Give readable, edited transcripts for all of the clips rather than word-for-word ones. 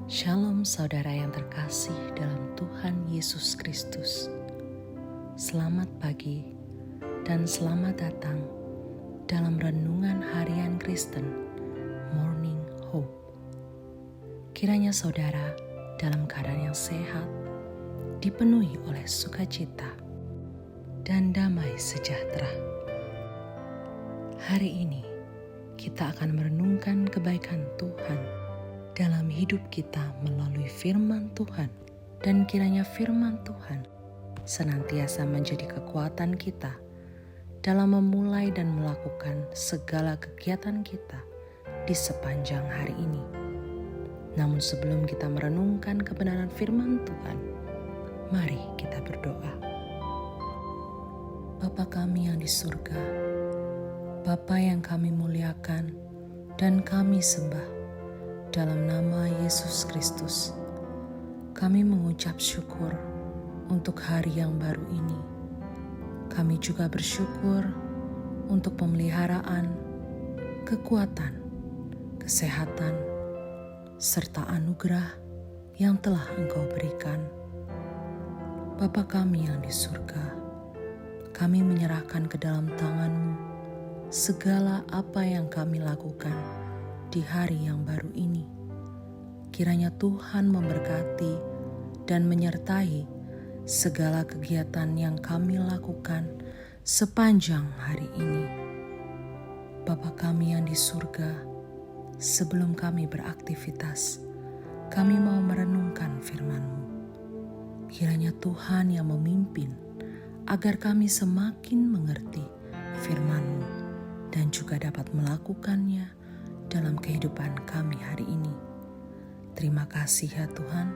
Shalom saudara yang terkasih dalam Tuhan Yesus Kristus. Selamat pagi dan selamat datang dalam Renungan Harian Kristen Morning Hope. Kiranya saudara dalam keadaan yang sehat, dipenuhi oleh sukacita dan damai sejahtera. Hari ini kita akan merenungkan kebaikan Tuhan dalam hidup kita melalui firman Tuhan, dan kiranya firman Tuhan senantiasa menjadi kekuatan kita dalam memulai dan melakukan segala kegiatan kita di sepanjang hari ini. Namun sebelum kita merenungkan kebenaran firman Tuhan, mari kita berdoa. Bapa kami yang di surga, Bapa yang kami muliakan dan kami sembah, dalam nama Yesus Kristus, kami mengucap syukur untuk hari yang baru ini. Kami juga bersyukur untuk pemeliharaan, kekuatan, kesehatan, serta anugerah yang telah Engkau berikan. Bapa kami yang di surga, kami menyerahkan ke dalam tangan-Mu segala apa yang kami lakukan di hari yang baru ini. Kiranya Tuhan memberkati dan menyertai segala kegiatan yang kami lakukan sepanjang hari ini. Bapa kami yang di surga, sebelum kami beraktivitas, kami mau merenungkan firman-Mu. Kiranya Tuhan yang memimpin agar kami semakin mengerti firman-Mu dan juga dapat melakukannya dalam kehidupan kami hari ini. Terima kasih ya Tuhan,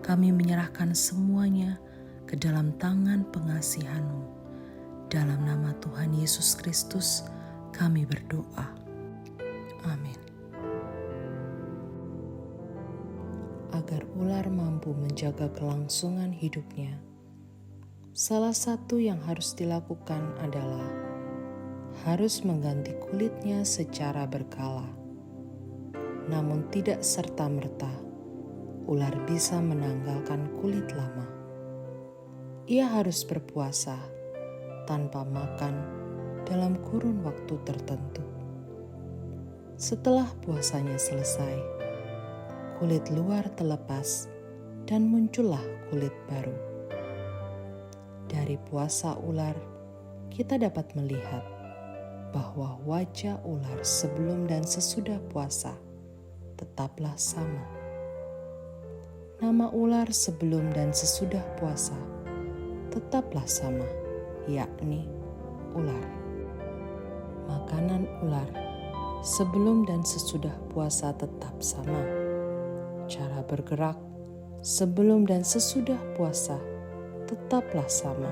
kami menyerahkan semuanya ke dalam tangan pengasihan-Mu. Dalam nama Tuhan Yesus Kristus kami berdoa. Amin. Agar ular mampu menjaga kelangsungan hidupnya, salah satu yang harus dilakukan adalah harus mengganti kulitnya secara berkala. Namun tidak serta-merta ular bisa menanggalkan kulit lama. Ia harus berpuasa tanpa makan dalam kurun waktu tertentu. Setelah puasanya selesai, kulit luar terlepas dan muncullah kulit baru. Dari puasa ular, kita dapat melihat bahwa wajah ular sebelum dan sesudah puasa tetaplah sama. Nama ular sebelum dan sesudah puasa tetaplah sama, yakni ular. Makanan ular sebelum dan sesudah puasa tetap sama. Cara bergerak sebelum dan sesudah puasa tetaplah sama.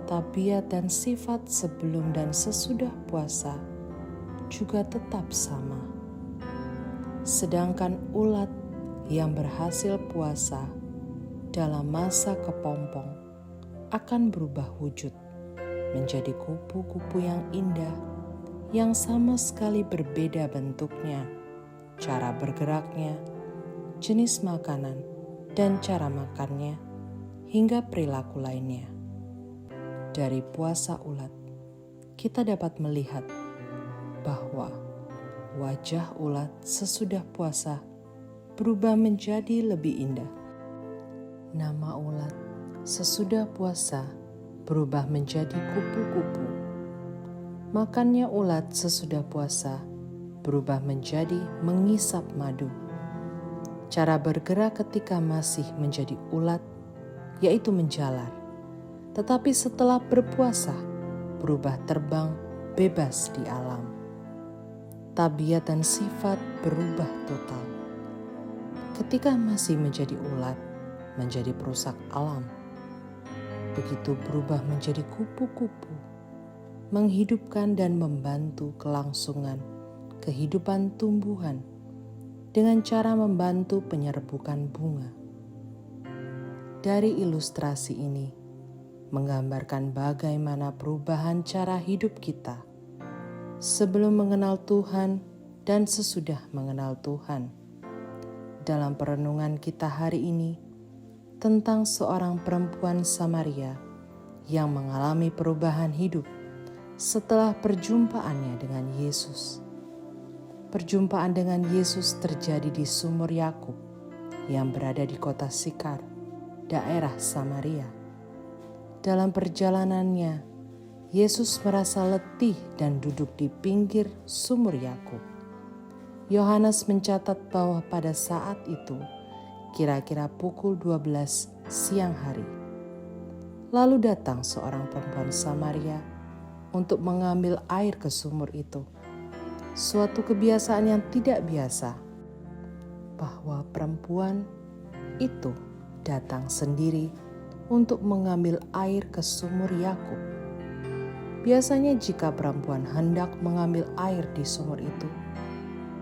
Tabiat dan sifat sebelum dan sesudah puasa juga tetap sama. Sedangkan ulat yang berhasil puasa dalam masa kepompong akan berubah wujud menjadi kupu-kupu yang indah, yang sama sekali berbeda bentuknya, cara bergeraknya, jenis makanan, dan cara makannya, hingga perilaku lainnya. Dari puasa ulat, kita dapat melihat bahwa wajah ulat sesudah puasa berubah menjadi lebih indah. Nama ulat sesudah puasa berubah menjadi kupu-kupu. Makannya ulat sesudah puasa berubah menjadi mengisap madu. Cara bergerak ketika masih menjadi ulat yaitu menjalar. Tetapi setelah berpuasa, berubah terbang bebas di alam. Tabiat dan sifat berubah total. Ketika masih menjadi ulat, menjadi perusak alam. Begitu berubah menjadi kupu-kupu, menghidupkan dan membantu kelangsungan kehidupan tumbuhan dengan cara membantu penyerbukan bunga. Dari ilustrasi ini, menggambarkan bagaimana perubahan cara hidup kita sebelum mengenal Tuhan dan sesudah mengenal Tuhan. dalam perenungan kita hari ini tentang seorang perempuan Samaria yang mengalami perubahan hidup setelah perjumpaannya dengan Yesus. Perjumpaan dengan Yesus terjadi di sumur Yakub yang berada di kota Sikar, daerah Samaria. Dalam perjalanannya, Yesus merasa letih dan duduk di pinggir sumur Yakub. Yohanes mencatat bahwa pada saat itu, kira-kira pukul 12 siang hari, lalu datang seorang perempuan Samaria untuk mengambil air ke sumur itu. Suatu kebiasaan yang tidak biasa, bahwa perempuan itu datang sendiri untuk mengambil air ke sumur Yakub. Biasanya jika perempuan hendak mengambil air di sumur itu,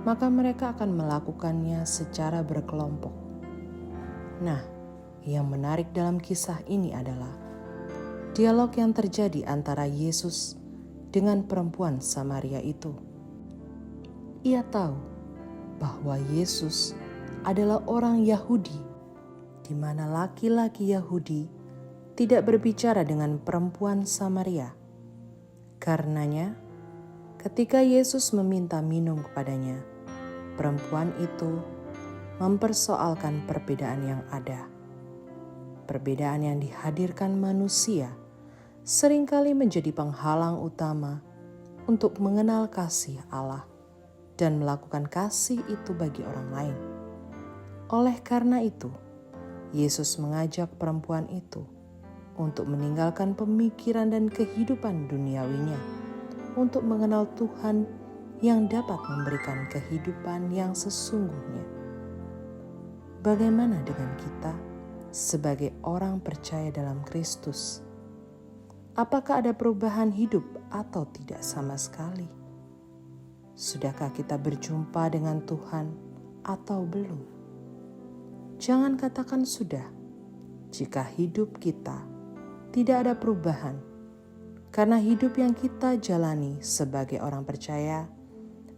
maka mereka akan melakukannya secara berkelompok. Nah, yang menarik dalam kisah ini adalah dialog yang terjadi antara Yesus dengan perempuan Samaria itu. Ia tahu bahwa Yesus adalah orang Yahudi, di mana laki-laki Yahudi tidak berbicara dengan perempuan Samaria. Karenanya, ketika Yesus meminta minum kepadanya, perempuan itu mempersoalkan perbedaan yang ada. Perbedaan yang dihadirkan manusia seringkali menjadi penghalang utama untuk mengenal kasih Allah dan melakukan kasih itu bagi orang lain. Oleh karena itu, Yesus mengajak perempuan itu untuk meninggalkan pemikiran dan kehidupan duniawinya untuk mengenal Tuhan yang dapat memberikan kehidupan yang sesungguhnya. Bagaimana dengan kita sebagai orang percaya dalam Kristus? Apakah ada perubahan hidup atau tidak sama sekali? Sudahkah kita berjumpa dengan Tuhan atau belum? Jangan katakan sudah jika hidup kita tidak ada perubahan, karena hidup yang kita jalani sebagai orang percaya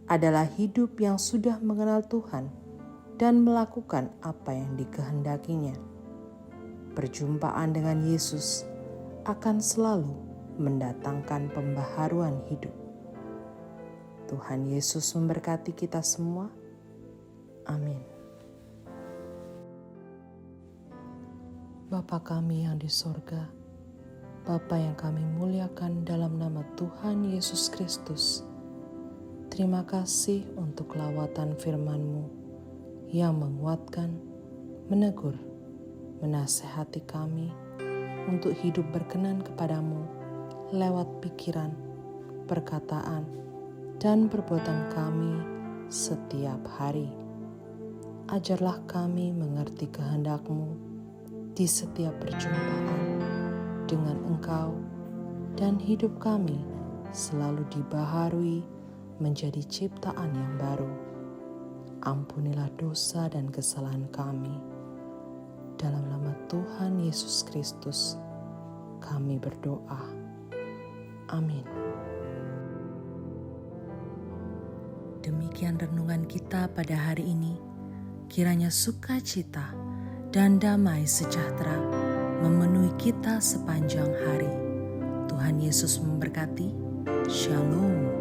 adalah hidup yang sudah mengenal Tuhan dan melakukan apa yang dikehendakinya. Perjumpaan dengan Yesus akan selalu mendatangkan pembaharuan hidup. Tuhan Yesus memberkati kita semua. Amin. Bapa kami yang di sorga, Bapa yang kami muliakan dalam nama Tuhan Yesus Kristus, terima kasih untuk lawatan firman-Mu yang menguatkan, menegur, menasehati kami untuk hidup berkenan kepadamu lewat pikiran, perkataan, dan perbuatan kami setiap hari. Ajarlah kami mengerti kehendak-Mu di setiap perjumpaan dengan Engkau, dan hidup kami selalu dibaharui menjadi ciptaan yang baru. Ampunilah dosa dan kesalahan kami. Dalam nama Tuhan Yesus Kristus, kami berdoa. Amin. Demikian renungan kita pada hari ini. Kiranya sukacita dan damai sejahtera memenuhi kita sepanjang hari. Tuhan Yesus memberkati. Shalom.